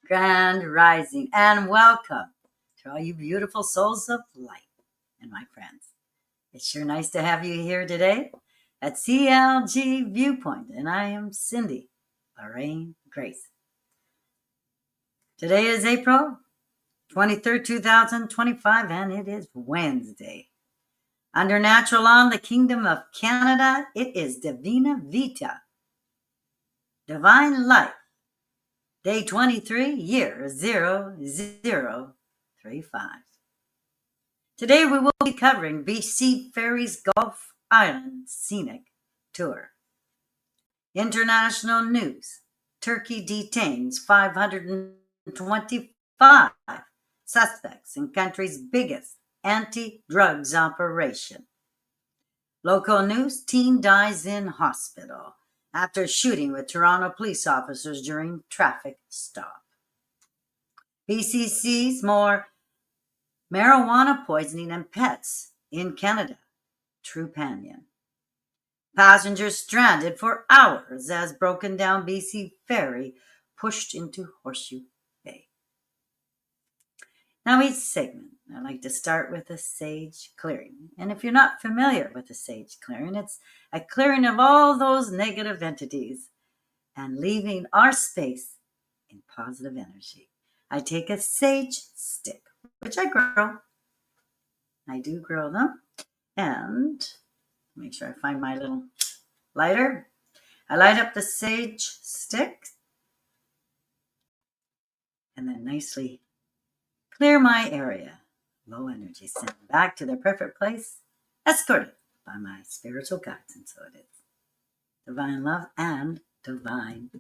Grand Rising, and welcome to all you beautiful souls of light and my friends. It's sure nice to have you here today at CLG View Point, and I am Cindy Lorraine Grace. Today is April 23rd, 2025, and it is Wednesday. Under natural law in the Kingdom of Canada, it is Divina Vita, Divine Life. Day 23, year 0035. Today we will be covering BC Ferries Gulf Island Scenic Tour. International news. Turkey detains 525 suspects in country's biggest anti-drugs operation. Local news. Teen dies in hospital after shooting with Toronto police officers during traffic stop. BC sees more marijuana poisoning in pets in Canada. Trupanion. Passengers stranded for hours as broken down BC ferry pushed into Horseshoe Bay. Now each segment, I like to start with a sage clearing. And if you're not familiar with a sage clearing, it's a clearing of all those negative entities and leaving our space in positive energy. I take a sage stick, which I grow. I do grow them. And make sure I find my little lighter. I light up the sage stick and then nicely clear my area. Low energy sent back to their perfect place, escorted by my spiritual guides. And so it is. Divine love and divine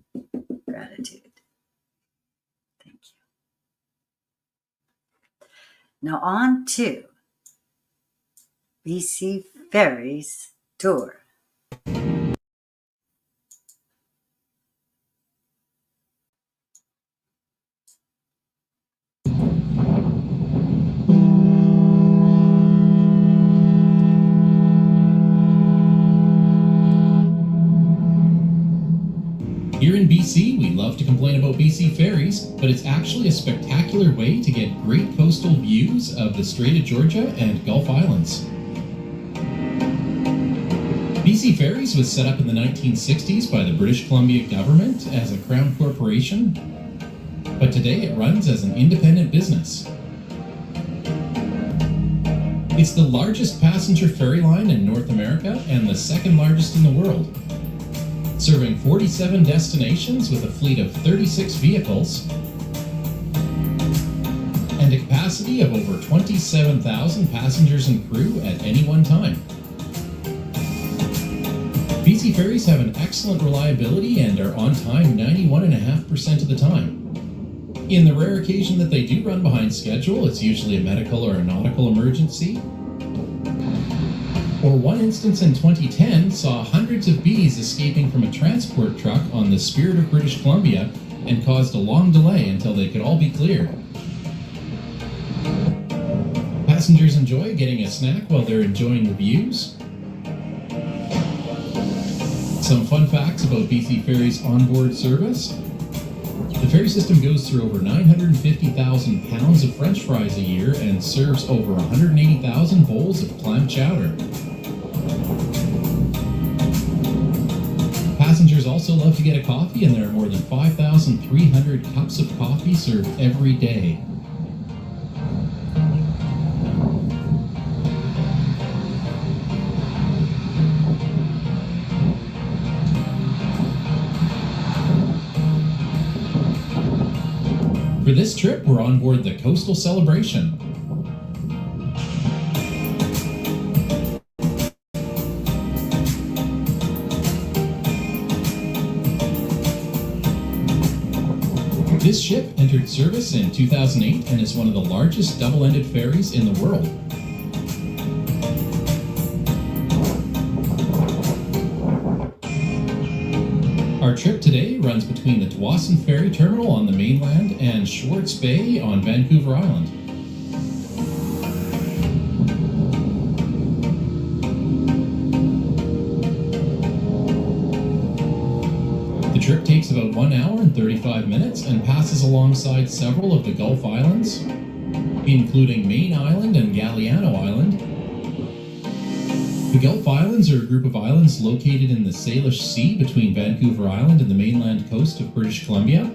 gratitude. Thank you. Now on to BC Ferries Tour. Here in BC, we love to complain about BC Ferries, but it's actually a spectacular way to get great coastal views of the Strait of Georgia and Gulf Islands. BC Ferries was set up in the 1960s by the British Columbia government as a crown corporation, but today it runs as an independent business. It's the largest passenger ferry line in North America and the second largest in the world, serving 47 destinations with a fleet of 36 vehicles and a capacity of over 27,000 passengers and crew at any one time. BC Ferries have an excellent reliability and are on time 91.5% of the time. In the rare occasion that they do run behind schedule, it's usually a medical or a nautical emergency. Or one instance in 2010 saw hundreds of bees escaping from a transport truck on the Spirit of British Columbia and caused a long delay until they could all be cleared. Passengers enjoy getting a snack while they're enjoying the views. Some fun facts about BC Ferries onboard service. The ferry system goes through over 950,000 pounds of French fries a year and serves over 180,000 bowls of clam chowder. Passengers also love to get a coffee, and there are more than 5,300 cups of coffee served every day. For this trip, we're on board the Coastal Celebration. This ship entered service in 2008 and is one of the largest double-ended ferries in the world. Our trip today runs between the Dawson Ferry Terminal on the mainland and Schwartz Bay on Vancouver Island. The trip takes about 1 hour and 35 minutes and passes alongside several of the Gulf Islands, including Main Island and Galliano Island. The Gulf Islands are a group of islands located in the Salish Sea between Vancouver Island and the mainland coast of British Columbia.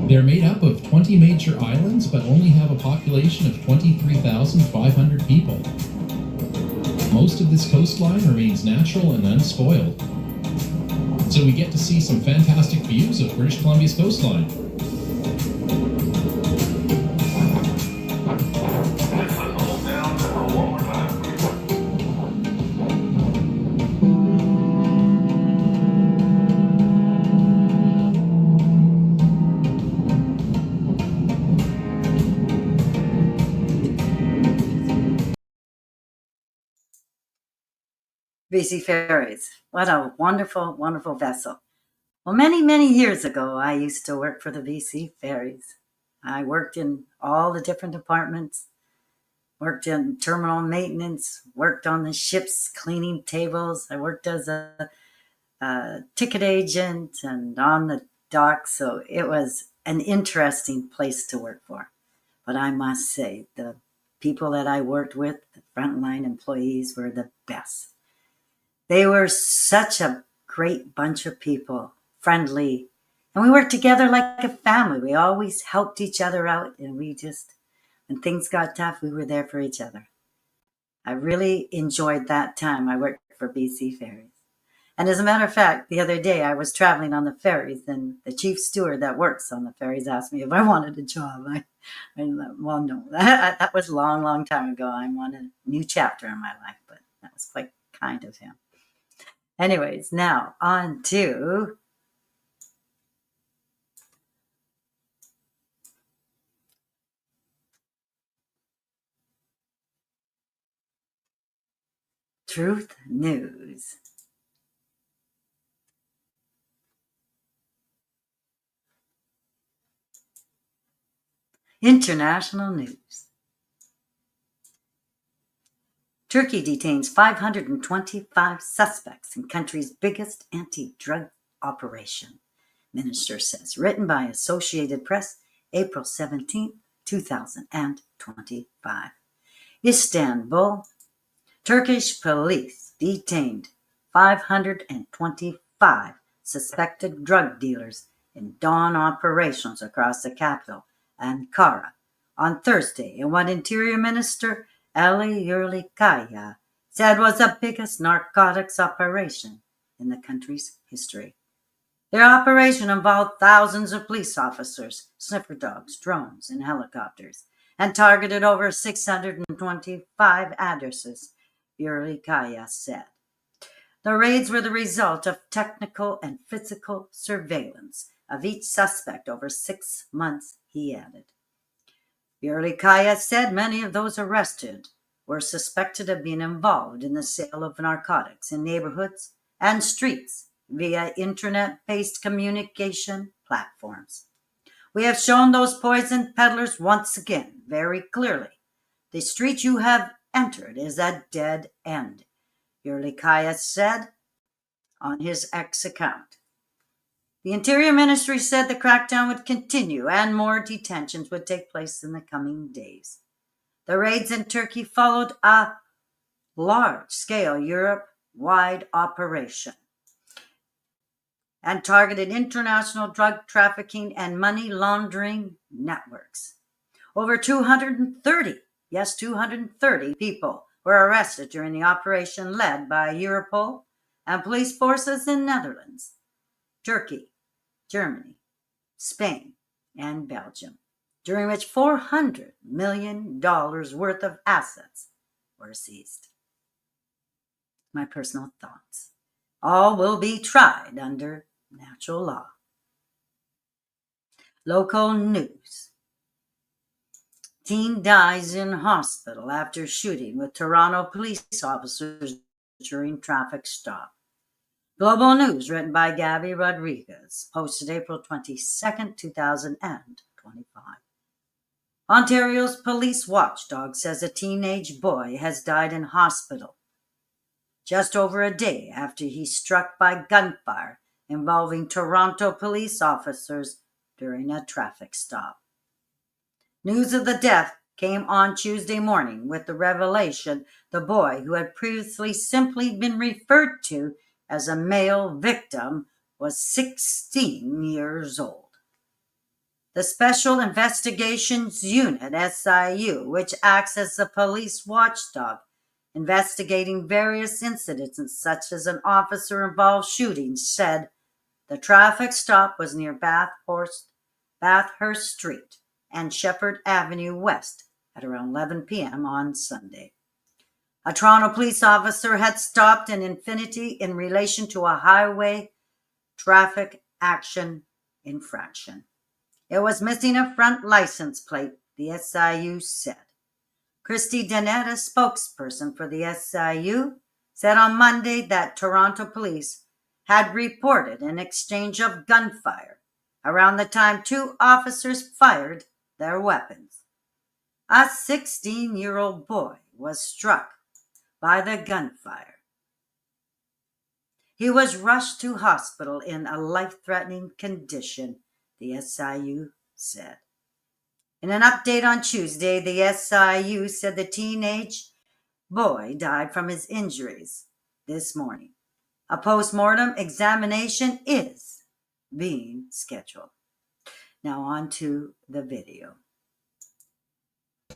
They're made up of 20 major islands, but only have a population of 23,500 people. Most of this coastline remains natural and unspoiled. So we get to see some fantastic views of British Columbia's coastline. BC Ferries. What a wonderful, wonderful vessel. Well, many, many years ago, I used to work for the BC Ferries. I worked in all the different departments, worked in terminal maintenance, worked on the ships, cleaning tables. I worked as a ticket agent and on the dock, so it was an interesting place to work for. But I must say, the people that I worked with, the frontline employees, were the best. They were such a great bunch of people, friendly, and we worked together like a family. We always helped each other out, and when things got tough, we were there for each other. I really enjoyed that time I worked for BC Ferries. And as a matter of fact, the other day I was traveling on the ferries, and the chief steward that works on the ferries asked me if I wanted a job. Well, no, that was a long, long time ago. I wanted a new chapter in my life, but that was quite kind of him. Anyways, now on to Truth News. International news. Turkey detains 525 suspects in country's biggest anti-drug operation, minister says. Written by Associated Press, April 17, 2025. Istanbul. Turkish police detained 525 suspected drug dealers in dawn operations across the capital, Ankara, on Thursday in what Interior Minister Ali Yerlikaya said was the biggest narcotics operation in the country's history. Their operation involved thousands of police officers, sniffer dogs, drones, and helicopters, and targeted over 625 addresses, Yerlikaya said. The raids were the result of technical and physical surveillance of each suspect over 6 months, he added. Yerlikaya said many of those arrested were suspected of being involved in the sale of narcotics in neighborhoods and streets via internet-based communication platforms. We have shown those poison peddlers once again very clearly. The street you have entered is a dead end, Yerlikaya said on his X account. The Interior Ministry said the crackdown would continue and more detentions would take place in the coming days. The raids in Turkey followed a large-scale Europe-wide operation and targeted international drug trafficking and money laundering networks. Over 230 people were arrested during the operation led by Europol and police forces in Netherlands, Turkey, Germany, Spain, and Belgium, during which $400 million worth of assets were seized. My personal thoughts. All will be tried under natural law. Local news. Teen dies in hospital after shooting with Toronto police officers during traffic stop. Global news written by Gabby Rodriguez, posted April 22, 2025. Ontario's police watchdog says a teenage boy has died in hospital just over a day after he struck by gunfire involving Toronto police officers during a traffic stop. News of the death came on Tuesday morning with the revelation the boy, who had previously simply been referred to as a male victim, was 16 years old. The Special Investigations Unit, SIU, which acts as the police watchdog, investigating various incidents such as an officer-involved shooting, said the traffic stop was near Bathurst Street and Shepherd Avenue West at around 11 p.m. on Sunday. A Toronto police officer had stopped an Infiniti in relation to a highway traffic action infraction. It was missing a front license plate, the SIU said. Christy Dennett, a spokesperson for the SIU, said on Monday that Toronto police had reported an exchange of gunfire around the time two officers fired their weapons. A 16-year-old boy was struck by the gunfire. He was rushed to hospital in a life-threatening condition, the SIU said. In an update on Tuesday, the SIU said the teenage boy died from his injuries this morning. A post-mortem examination is being scheduled. Now on to the video.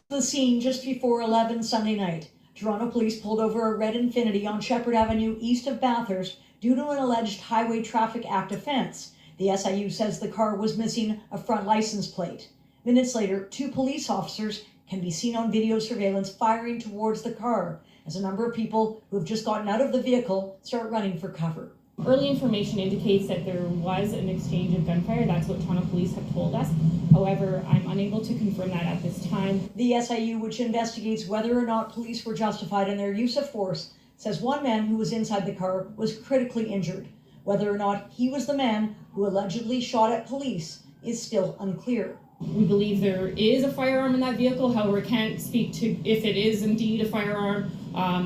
The scene just before 11 Sunday night. Toronto police pulled over a red Infiniti on Shepherd Avenue east of Bathurst due to an alleged Highway Traffic Act offense. The SIU says the car was missing a front license plate. Minutes later, two police officers can be seen on video surveillance firing towards the car as a number of people who have just gotten out of the vehicle start running for cover. Early information indicates that there was an exchange of gunfire. That's what Toronto police have told us. However, I'm unable to confirm that at this time. The SIU, which investigates whether or not police were justified in their use of force, says one man who was inside the car was critically injured. Whether or not he was the man who allegedly shot at police is still unclear. We believe there is a firearm in that vehicle. However, can't speak to if it is indeed a firearm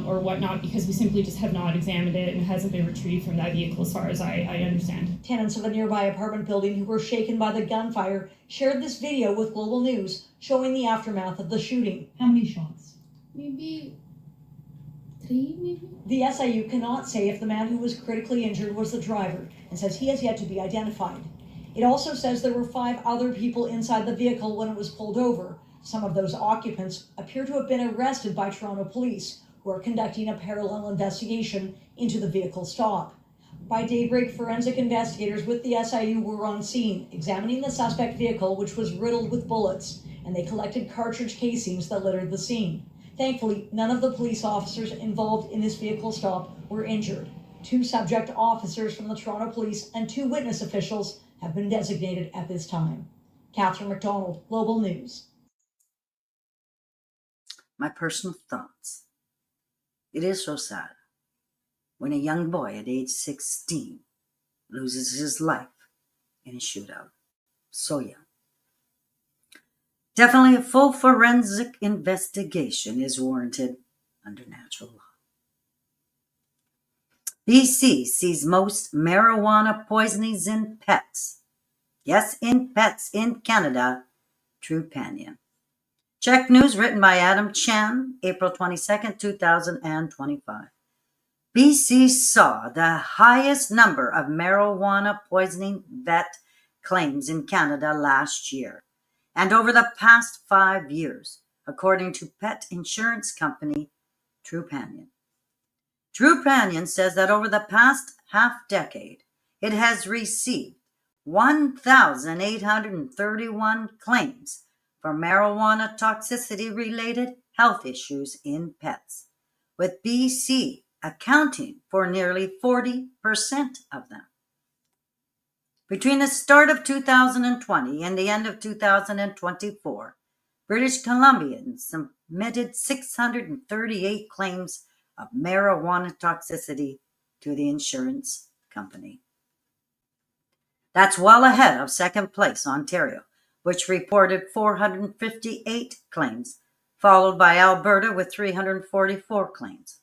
or whatnot, because we simply just have not examined it and it hasn't been retrieved from that vehicle as far as I understand. Tenants of a nearby apartment building who were shaken by the gunfire shared this video with Global News showing the aftermath of the shooting. How many shots? Maybe 3, maybe? The SIU cannot say if the man who was critically injured was the driver and says he has yet to be identified. It also says there were 5 other people inside the vehicle when it was pulled over. Some of those occupants appear to have been arrested by Toronto police, who are conducting a parallel investigation into the vehicle stop. By daybreak, forensic investigators with the SIU were on scene, examining the suspect vehicle, which was riddled with bullets, and they collected cartridge casings that littered the scene. Thankfully, none of the police officers involved in this vehicle stop were injured. 2 subject officers from the Toronto police and 2 witness officials have been designated at this time. Catherine McDonald, Global News. My personal thoughts. It is so sad when a young boy at age 16 loses his life in a shootout. So young. Definitely a full forensic investigation is warranted under natural law. BC sees most marijuana poisonings in pets. Yes, in pets in Canada. Trupanion. Check News written by Adam Chan, April 22nd, 2025. BC saw the highest number of marijuana poisoning vet claims in Canada last year and over the past 5 years, according to pet insurance company Trupanion. Trupanion says that over the past half-decade, it has received 1,831 claims for marijuana toxicity-related health issues in pets, with BC accounting for nearly 40% of them. Between the start of 2020 and the end of 2024, British Columbians submitted 638 claims of marijuana toxicity to the insurance company. That's well ahead of second place Ontario, which reported 458 claims, followed by Alberta with 344 claims.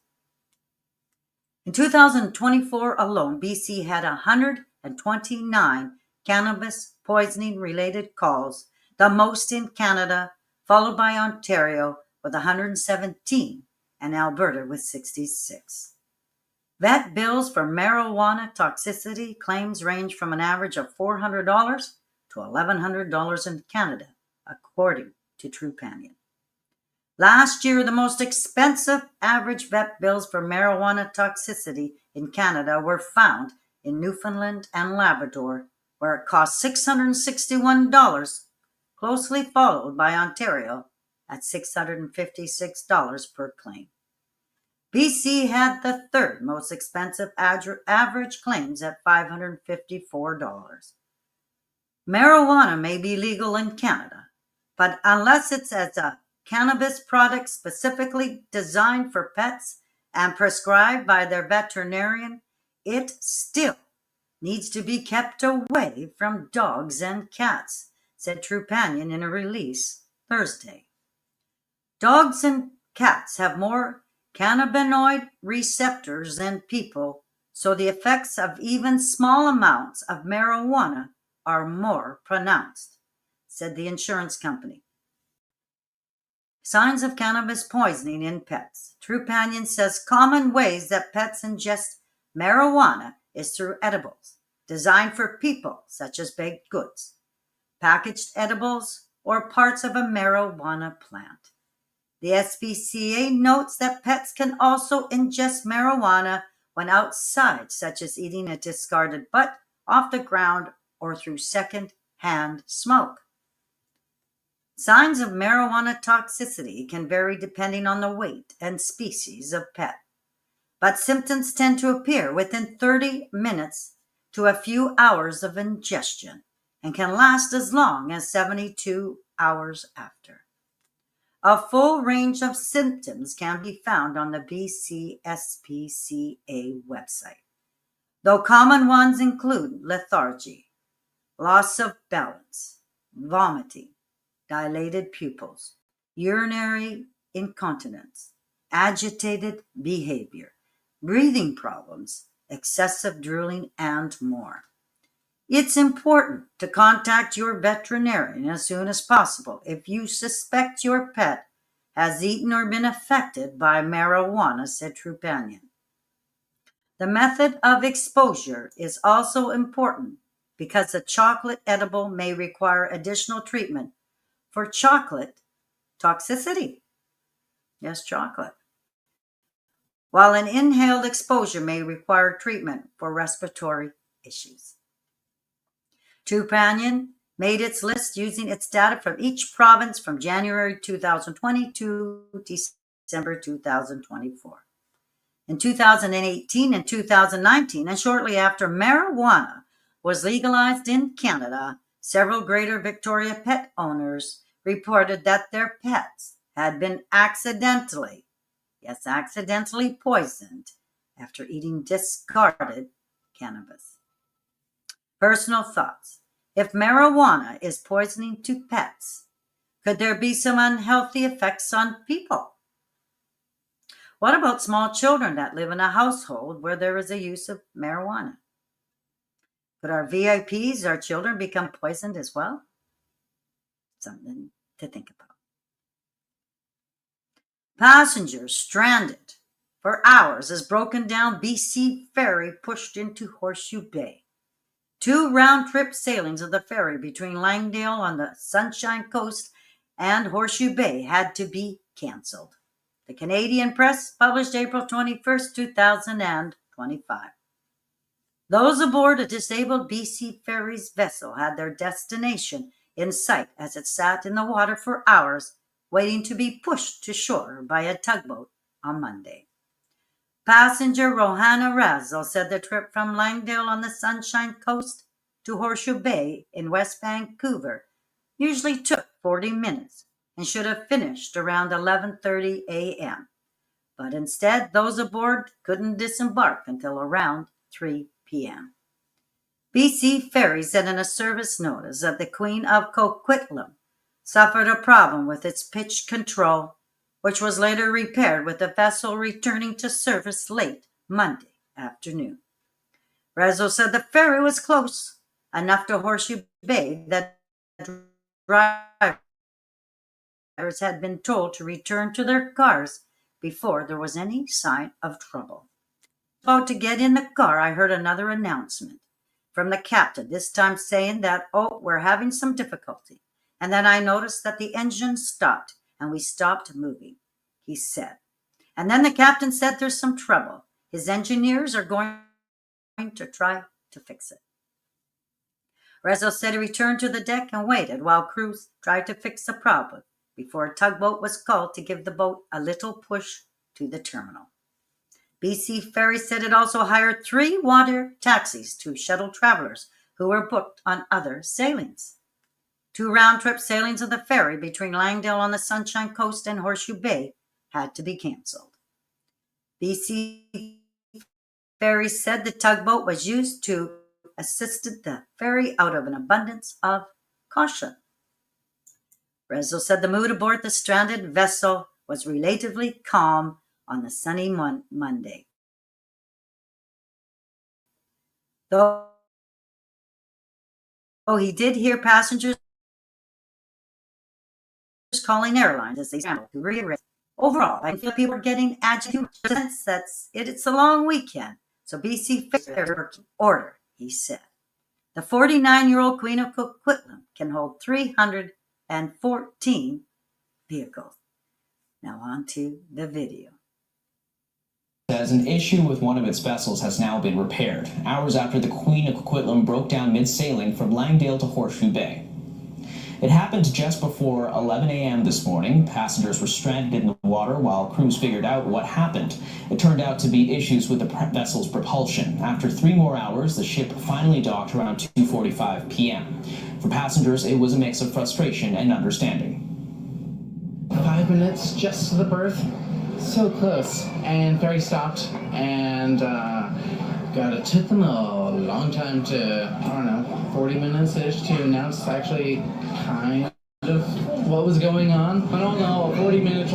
In 2024 alone, BC had 100 129 cannabis poisoning related calls, the most in Canada, followed by Ontario with 117 and Alberta with 66. Vet bills for marijuana toxicity claims range from an average of $400 to $1,100 in Canada, according to Trupanion. Last year, the most expensive average vet bills for marijuana toxicity in Canada were found in Newfoundland and Labrador, where it cost $661, closely followed by Ontario at $656 per claim. BC had the third most expensive average claims at $554. Marijuana may be legal in Canada, but unless it's as a cannabis product specifically designed for pets and prescribed by their veterinarian, it still needs to be kept away from dogs and cats, said Trupanion in a release Thursday. Dogs and cats have more cannabinoid receptors than people, so the effects of even small amounts of marijuana are more pronounced, said the insurance company. Signs of cannabis poisoning in pets. Trupanion says common ways that pets ingest marijuana is through edibles, designed for people, such as baked goods, packaged edibles, or parts of a marijuana plant. The SPCA notes that pets can also ingest marijuana when outside, such as eating a discarded butt off the ground or through second-hand smoke. Signs of marijuana toxicity can vary depending on the weight and species of pet, but symptoms tend to appear within 30 minutes to a few hours of ingestion and can last as long as 72 hours after. A full range of symptoms can be found on the BC SPCA website, though common ones include lethargy, loss of balance, vomiting, dilated pupils, urinary incontinence, agitated behavior, breathing problems, excessive drooling, and more. It's important to contact your veterinarian as soon as possible if you suspect your pet has eaten or been affected by marijuana, said Trupanion. The method of exposure is also important because a chocolate edible may require additional treatment for chocolate toxicity. Yes, chocolate. While an inhaled exposure may require treatment for respiratory issues. Trupanion made its list using its data from each province from January 2020 to December 2024. In 2018 and 2019, and shortly after marijuana was legalized in Canada, several Greater Victoria pet owners reported that their pets had been accidentally poisoned after eating discarded cannabis. Personal thoughts. If marijuana is poisoning to pets, could there be some unhealthy effects on people? What about small children that live in a household where there is a use of marijuana? Could our VIPs, our children, become poisoned as well? Something to think about. Passengers stranded for hours as broken down BC ferry pushed into Horseshoe Bay. 2 round-trip sailings of the ferry between Langdale on the Sunshine Coast and Horseshoe Bay had to be canceled. The Canadian Press published April 21, 2025. Those aboard a disabled BC Ferries vessel had their destination in sight as it sat in the water for hours, waiting to be pushed to shore by a tugboat on Monday. Passenger Rohanna Razzle said the trip from Langdale on the Sunshine Coast to Horseshoe Bay in West Vancouver usually took 40 minutes and should have finished around 11:30 a.m. But instead, those aboard couldn't disembark until around 3 p.m. BC Ferries said in a service notice that the Queen of Coquitlam suffered a problem with its pitch control, which was later repaired with the vessel returning to service late Monday afternoon. Rezo said the ferry was close enough to Horseshoe Bay that drivers had been told to return to their cars before there was any sign of trouble. About to get in the car, I heard another announcement from the captain, this time saying that, oh, we're having some difficulty. And then I noticed that the engine stopped and we stopped moving, he said. And then the captain said there's some trouble. His engineers are going to try to fix it. Rezo said he returned to the deck and waited while crews tried to fix the problem before a tugboat was called to give the boat a little push to the terminal. BC Ferries said it also hired 3 water taxis to shuttle travelers who were booked on other sailings. 2 round-trip sailings of the ferry between Langdale on the Sunshine Coast and Horseshoe Bay had to be canceled. BC Ferries said the tugboat was used to assist the ferry out of an abundance of caution. Rezo said the mood aboard the stranded vessel was relatively calm on the sunny Monday. Though he did hear passengers calling airlines as they scrambled to rearrange. Overall, I feel people are getting agitated since it's a long weekend. So BC Ferries order, he said. The 49-year-old Queen of Coquitlam can hold 314 vehicles. Now on to the video. Says an issue with one of its vessels has now been repaired, hours after the Queen of Coquitlam broke down mid-sailing from Langdale to Horseshoe Bay. It happened just before 11 a.m. this morning. Passengers were stranded in the water while crews figured out what happened. It turned out to be issues with the vessel's propulsion. After 3 more hours, the ship finally docked around 2:45 p.m. For passengers, it was a mix of frustration and understanding. 5 minutes just to the berth. So close. And ferry stopped, and God, it took them a long time to, 40 minutes-ish to announce actually kind of what was going on. I don't know, a 40-minute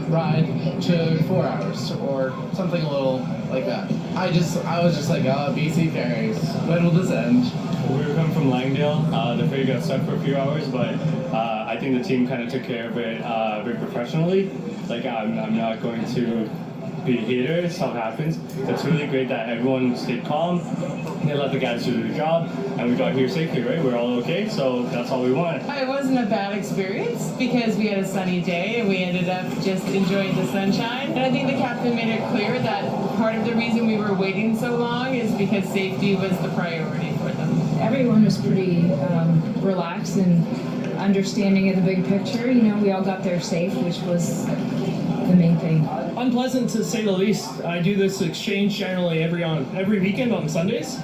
ride took 4 hours or something a little like that. I was just like, oh, BC Ferries, when will this end? We were coming from Langdale. The ferry got stuck for a few hours, but I think the team kind of took care of it very professionally. Like, I'm not going to be a hater, stuff happens. It's really great that everyone stayed calm. They let the guys do their job, and we got here safely, right? We're all okay, so that's all we want. It wasn't a bad experience because we had a sunny day and we ended up just enjoying the sunshine. And I think the captain made it clear that part of the reason we were waiting so long is because safety was the priority for them. Everyone was pretty relaxed and understanding of the big picture. You know, we all got there safe, which was the main thing. Unpleasant to say the least. I do this exchange generally every weekend on Sundays.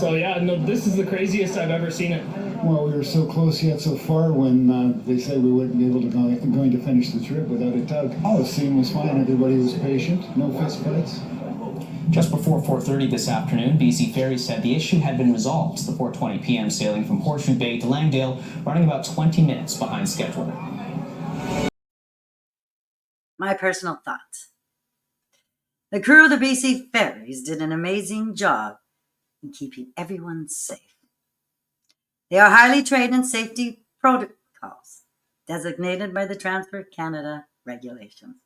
So yeah, no, this is the craziest I've ever seen it. Well, we were so close yet so far when they said we wouldn't be able to going to finish the trip without a tug. Oh, the scene was fine. Everybody was patient. No fist fights. Just before 4:30 this afternoon, BC Ferries said the issue had been resolved. The 4:20 p.m. sailing from Horseshoe Bay to Langdale running about 20 minutes behind schedule. My personal thoughts. The crew of the BC Ferries did an amazing job in keeping everyone safe. They are highly trained in safety protocols designated by the Transport Canada regulations.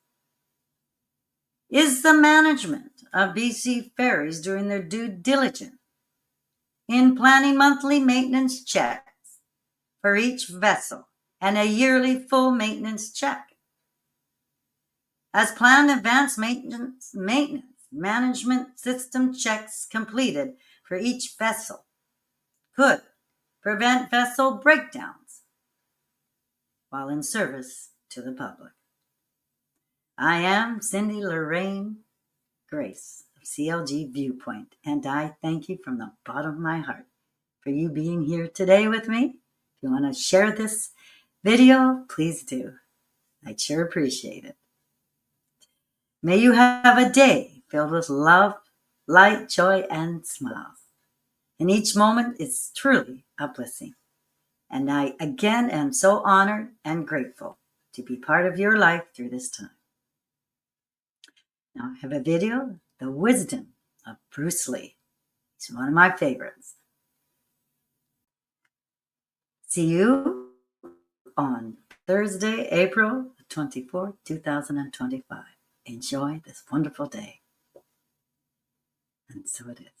Is the management of BC Ferries doing their due diligence in planning monthly maintenance checks for each vessel and a yearly full maintenance check? As planned advanced maintenance management system checks completed for each vessel could prevent vessel breakdowns while in service to the public. I am Cindy Lorraine Grace of CLG View Point, and I thank you from the bottom of my heart for you being here today with me. If you want to share this video, please do. I'd sure appreciate it. May you have a day filled with love, light, joy, and smiles. And each moment is truly a blessing. And I again am so honored and grateful to be part of your life through this time. Now I have a video, The Wisdom of Bruce Lee. He's one of my favorites. See you on Thursday, April 24th, 2025. Enjoy this wonderful day. And so it is.